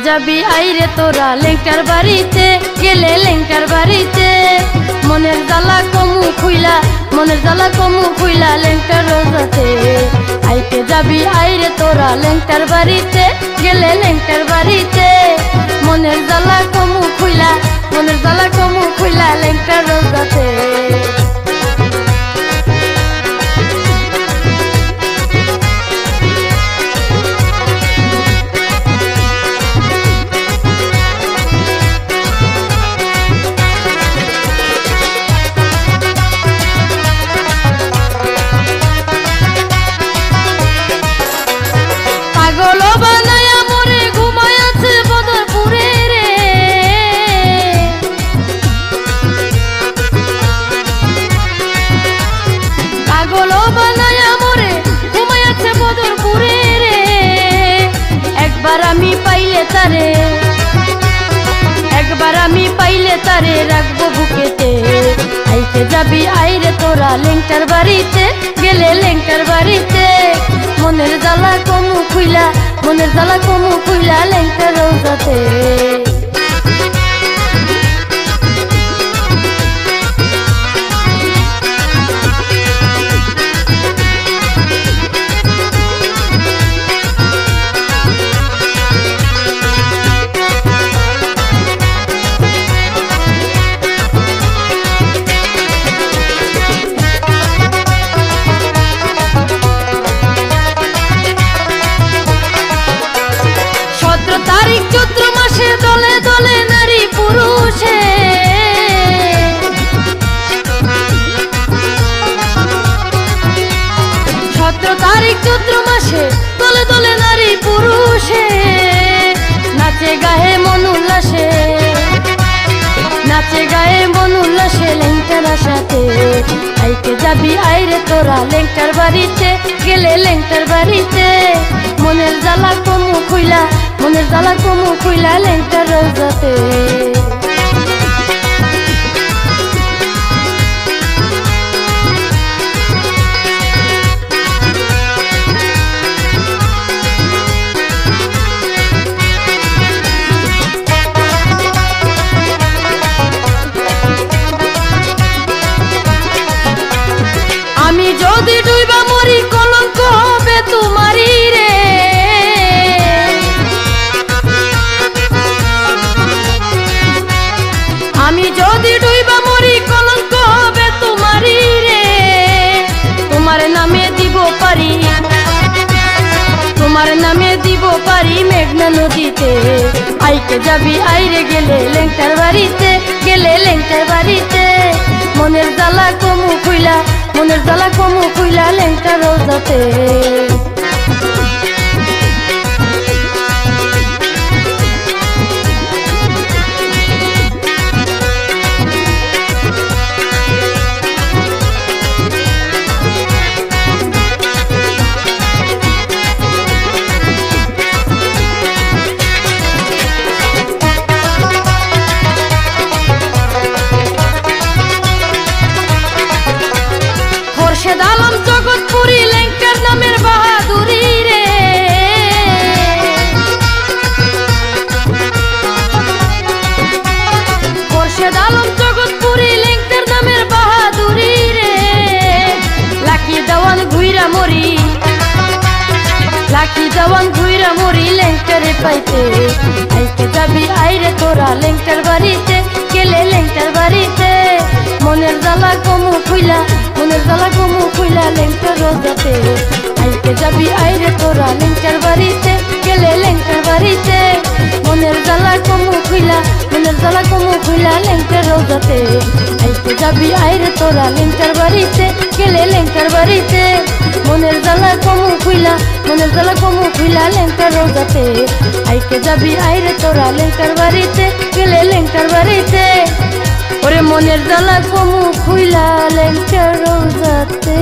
যাবি আইরে তোরা লেঙ্কার বাড়িতে, গেলে লেঙ্কার বাড়িতে মনের জ্বালা কমু খুইলা, মনের জ্বালা কমু খুইলা লেঙ্কার রোজাতে। আইতে যাবি আইরে তোরা লেঙ্কার বাড়িতে, গেলে লেঙ্কার বাড়িতে মনের জ্বালা কমু খুইলা, মনের জ্বালা কমু খুইলা লেঙ্কার রোজাতে। আমি পাইলে তারে, একবার আমি পাইলে তারে রাখবো বুকেতে। আইতে যাবি আইরে তোরা লেঙ্কার বাড়িতে, গেলে লেঙ্কার বাড়িতে মনের জ্বালা কমু খুইলা, মনের জ্বালা কমু খুইলা লেঙ্কার রোজাতে। চৈত্র মাসে দলে দলে নারী পুরুষে, 17 তারিখ চৈত্র মাসে দলে দলে নারী পুরুষে নাচে গায়ে মন উল্লাসে, নাচে গায়ে মন উল্লাসে লেঙ্কার সাথে। আইতে যাবি আইরে তোরা লেঙ্কার বাড়িতে, গেলে লেঙ্কার বাড়িতে মনের জ্বালা কমু খুইলা, মনের জ্বালা কমু খুইলা লেঙ্কার রোজাতে। আমি যদি ডুইবা মরি কলঙ্ক হবে তোমারি রে, আমি যদি ডুইবা মরি কলঙ্ক হবে তোমারি রে। তোমার নামে দিব পারি, তোমার নামে দিব পারি মেঘনা নদীতে। আইতে যাবি আইরে গেলে লেঙ্কার বাড়িতে, গেলে লেঙ্কার বাড়িতে মনের জ্বালা কমু খুইলা, মনের জ্বালা কমু খুইলা লেঙ্কার রোজাতে। খোরশেদ আলম জগৎপুরি লেঙ্কার নামের বাহাদুরি রে, খোরশেদ আলম জগৎপুরি লেঙ্কার নামের বাহাদুরি রে। লাকি দেওয়ান ঘুইরা মরি, লাকি দেওয়ান ঘুইরা মরি লেঙ্কারে পাইতে। আইতে যাবি আইরে তোরা লেঙ্কার বাড়িতে, গেলে লেঙ্কার বাড়িতে মনের জ্বালা কমু খুইলা, মনের জ্বালা কমু খুইলা লেঙ্কার রোজাতে। আইতে যাবি আইরে তোরা লেঙ্কার বাড়িতে, গেলে লেঙ্কার বাড়িতে মনের জ্বালা কমু খুইলা, মনের জ্বালা কমু খুইলা লেঙ্কার রোজাতে। আইতে যাবি আইরে তোরা লেঙ্কার বাড়িতে, গেলে লেঙ্কার বাড়িতে মনের জ্বালা কমু খুইলা, মনের জ্বালা কমু খুইলা লেঙ্কার রোজাতে। আইতে যাবি আইরে তোরা লেঙ্কার বাড়িতে, গেলে লেঙ্কার বাড়িতে ওরে মনের জ্বালা কমু খুইলা লেঙ্কার রোজাতে।